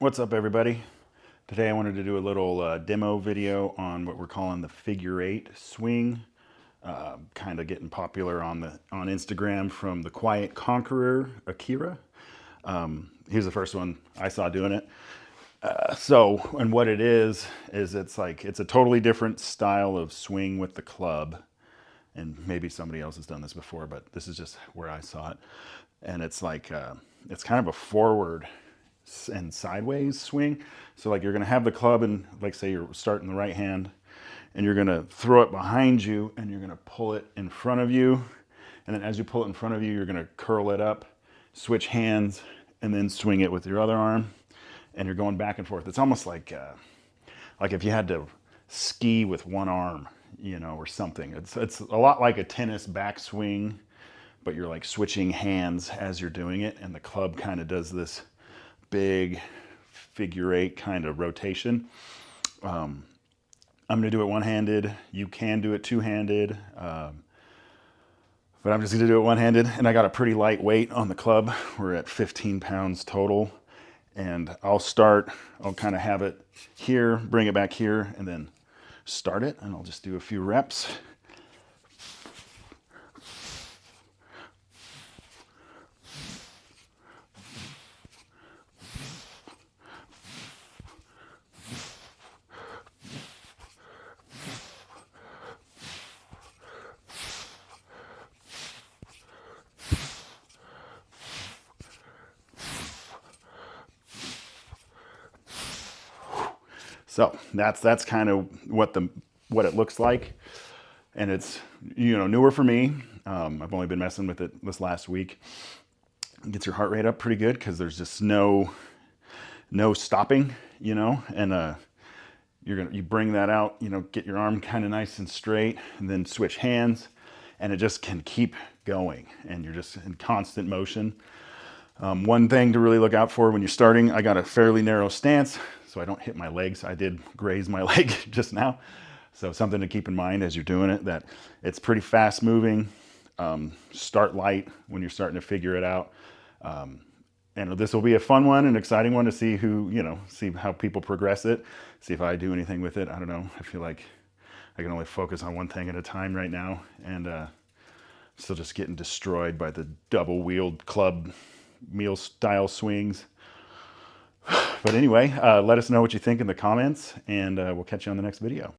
What's up, everybody? Today I wanted to do a little demo video on what we're calling the figure eight swing. Kind of getting popular on Instagram from the Quiet Conqueror, Akira. He was the first one I saw doing it. And what it is it's a totally different style of swing with the club. And maybe somebody else has done this before, but this is just where I saw it. And it's it's kind of a forward and sideways swing. So like you're going to have the club and like say you're starting the right hand and you're going to throw it behind you and you're going to pull it in front of you. And then as you pull it in front of you, you're going to curl it up, switch hands, and then swing it with your other arm. And you're going back and forth. It's almost like if you had to ski with one arm, or something. It's a lot like a tennis backswing, but you're like switching hands as you're doing it. And the club kind of does this big figure eight kind of rotation. I'm going to do it one-handed. You can do it two-handed, but I'm just going to do it one-handed. And I got a pretty light weight on the club. We're at 15 pounds total. And I'll kind of have it here, bring it back here, and then start it. And I'll just do a few reps. So that's kind of what it looks like, and it's newer for me. I've only been messing with it this last week. It gets your heart rate up pretty good because there's just no stopping, and you bring that out, get your arm kind of nice and straight, and then switch hands, and it just can keep going, and you're just in constant motion. One thing to really look out for when you're starting, I got a fairly narrow stance, so I don't hit my legs. I did graze my leg just now. So something to keep in mind as you're doing it, that it's pretty fast moving. Start light when you're starting to figure it out. And this will be a fun one, an exciting one to see see how people progress it, see if I do anything with it. I don't know. I feel like I can only focus on one thing at a time right now, and still just getting destroyed by the double-wheeled club meal style swings. But anyway, let us know what you think in the comments, and we'll catch you on the next video.